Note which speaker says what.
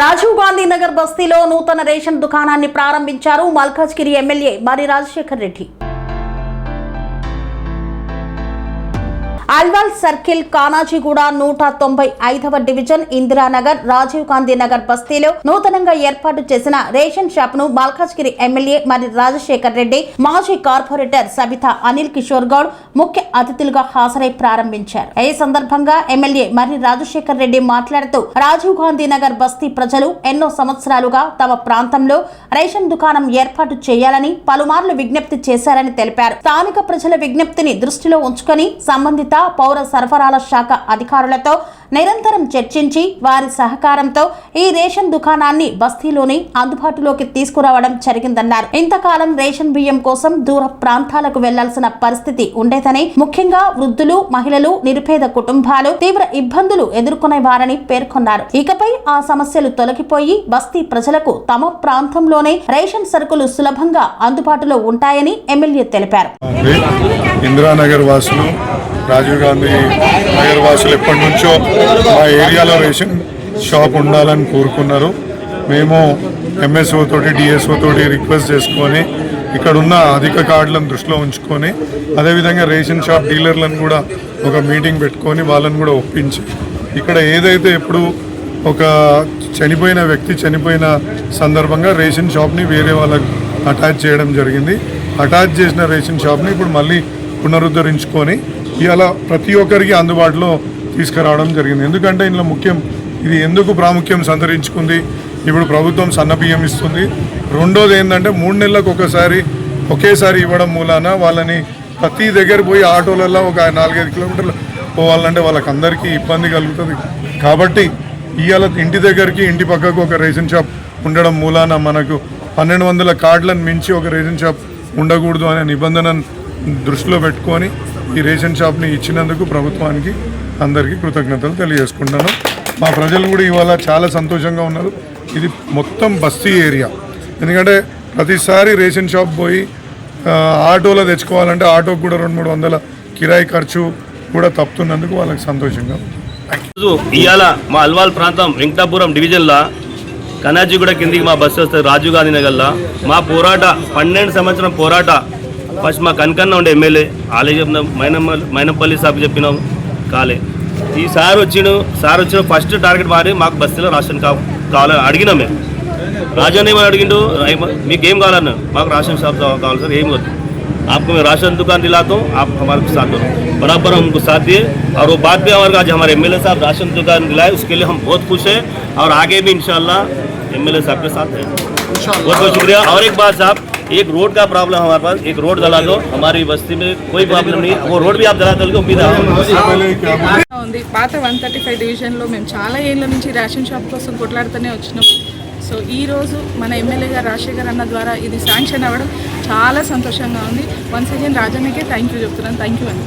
Speaker 1: రాజీవ్ గాంధీ నగర్ బస్తీలో నూతన రేషన్ దుకాణాన్ని ప్రారంభించారు మల్కాజ్గిరి ఎమ్మెల్యే మరి రాజశేఖర్ రెడ్డి. అల్వాల్ సర్కిల్ కానాజీగూడ 195వ డివిజన్ ఇందిరానగర్ రాజీవ్ గాంధీ నగర్ బస్తీలో నూతనంగా ఏర్పాటు చేసిన రేషన్ షాప్ ను మల్కాజ్గిరి ఎమ్మెల్యే మరి రాజశేఖర్ రెడ్డి, మాజీ కార్పొరేటర్ సబితా అనిల్ కిషోర్ గౌడ్ ముఖ్య అతిథులుగా హాజరై ప్రారంభించారు. ఈ సందర్భంగా ఎమ్మెల్యే మరి రాజశేఖర్ రెడ్డి మాట్లాడుతూ రాజీవ్ గాంధీ నగర్ బస్తీ ప్రజలు ఎన్నో సంవత్సరాలుగా తమ ప్రాంతంలో రేషన్ దుకాణం ఏర్పాటు చేయాలని పలుమార్లు విజ్ఞప్తి చేశారని తెలిపారు. స్థానిక ప్రజల విజ్ఞప్తిని దృష్టిలో ఉంచుకొని సంబంధిత పౌర సరఫరాల శాఖ అధికారులతో నిరంతరం చర్చించి వారి సహకారంతో ఈ రేషన్ దుకాణాన్ని బస్తీలోని అందుబాటులోకి తీసుకురావడం జరిగిందన్నారు. ఇంతకాలం రేషన్ బియ్యం కోసం దూర ప్రాంతాలకు వెళ్లాల్సిన పరిస్థితి ఉండేదని, ముఖ్యంగా వృద్ధులు, మహిళలు, నిరుపేద కుటుంబాలు తీవ్ర ఇబ్బందులు ఎదుర్కొనేవారని పేర్కొన్నారు. ఇకపై ఆ సమస్యలు తొలగిపోయి బస్తీ ప్రజలకు తమ ప్రాంతంలోనే రేషన్ సరుకులు సులభంగా అందుబాటులో ఉంటాయని ఎమ్మెల్యే తెలిపారు.
Speaker 2: ఇందిరానగర్ వాసులు, రాజీవ్ గాంధీ నగర్ వాసులు ఎప్పటి నుంచో మా ఏరియాలో రేషన్ షాప్ ఉండాలని కోరుకున్నారు. మేము ఎంఎస్ఓ తోటి, డిఎస్ఓ తోటి రిక్వెస్ట్ చేసుకొని ఇక్కడ ఉన్న అధిక కార్డులను దృష్టిలో ఉంచుకొని, అదేవిధంగా రేషన్ షాప్ డీలర్లను కూడా ఒక మీటింగ్ పెట్టుకొని వాళ్ళని కూడా ఒప్పించి, ఇక్కడ ఏదైతే ఇప్పుడు ఒక చనిపోయిన వ్యక్తి చనిపోయిన సందర్భంగా రేషన్ షాప్ని వేరే వాళ్ళకి అటాచ్ చేయడం జరిగింది. అటాచ్ చేసిన రేషన్ షాప్ని ఇప్పుడు మళ్ళీ పునరుద్ధరించుకొని ఇవాళ ప్రతి ఒక్కరికి అందుబాటులో తీసుకురావడం జరిగింది. ఎందుకంటే ఇందులో ముఖ్యం ఇది ఎందుకు ప్రాముఖ్యం సంతరించుకుంది, ఇప్పుడు ప్రభుత్వం సన్న బియ్యం ఇస్తుంది. రెండోది ఏంటంటే 3 నెలలకు ఒకేసారి ఇవ్వడం మూలాన వాళ్ళని ప్రతి దగ్గర పోయి ఆటోలలో ఒక 4-5 కిలోమీటర్లు పోవాలంటే వాళ్ళకందరికీ ఇబ్బంది కలుగుతుంది. కాబట్టి ఇవాళ ఇంటి దగ్గరికి, ఇంటి పక్కకు ఒక రేషన్ షాప్ ఉండడం మూలాన మనకు 1200 కార్డులను మించి ఒక రేషన్ షాప్ ఉండకూడదు అనే నిబంధనను దృష్టిలో పెట్టుకొని ఈ రేషన్ షాప్ని ఇచ్చినందుకు ప్రభుత్వానికి అందరికీ కృతజ్ఞతలు తెలియజేసుకుంటున్నాను. మా ప్రజలు కూడా ఇవాళ చాలా సంతోషంగా ఉన్నారు. ఇది మొత్తం బస్తీ ఏరియా. ఎందుకంటే ప్రతిసారి రేషన్ షాప్ పోయి ఆటోలో తెచ్చుకోవాలంటే ఆటోకు కూడా 200-300 కిరాయి ఖర్చు కూడా తప్పుతున్నందుకు వాళ్ళకి సంతోషంగా ఉంది.
Speaker 3: ఇవాళ మా అల్వాల్ ప్రాంతం వెంకటాపురం డివిజన్లో కనాజీగూడ కిందికి మా బస్సు వస్తుంది రాజీవ్ గాంధీ నగర్లో. మా పోరాట 12 సంవత్సరం పోరాట ఫస్ట్ మా కనకన్న ఉండే ఎమ్మెల్యే ఆలే చెప్పినాం, మైనంపల్లి సాబ్ చెప్పినాం కాలే. ఈ సార్ వచ్చిన ఫస్ట్ టార్గెట్ మారి మాకు బస్తీలో రేషన్ కావాలని అడిగినాం. మేము రాజన్ ఏమని అడిగిండు, మీకు ఏం కావాలన్నా, మాకు రేషన్ షాప్ కావాలి సార్, ఏం వద్దు, आपको मैं राशन दुकान दिलाता हूँ, आप हमारे साथ दो बराबर हमको साथ दिए. और वो बात भी हमारे आज हमारे एमएलए साहब राशन दुकान दिलाए, उसके लिए हम बहुत खुश हैं और आगे भी इंशाल्लाह एमएलए साहब के साथ हैं. बहुत बहुत शुक्रिया. और एक बात साहब, एक रोड का प्रॉब्लम हमारे पास, एक रोड डला दो हमारी बस्ती में, कोई प्रॉब्लम नहीं, वो रोड भी आप डला दो. उम्मीद
Speaker 4: ఉంది. పాత 135 డివిజన్లో మేము చాలా ఏళ్ళ నుంచి రేషన్ షాప్ కోసం కొట్లాడుతూనే వచ్చినాం. సో ఈరోజు మన ఎమ్మెల్యే గారు రాజశేఖర్ అన్న ద్వారా ఇది శాంక్షన్ అవ్వడం చాలా సంతోషంగా ఉంది. వన్స్ అగైన్ రాజన్నకే థ్యాంక్ యూ చెప్తున్నాను. థ్యాంక్ యూ అండి.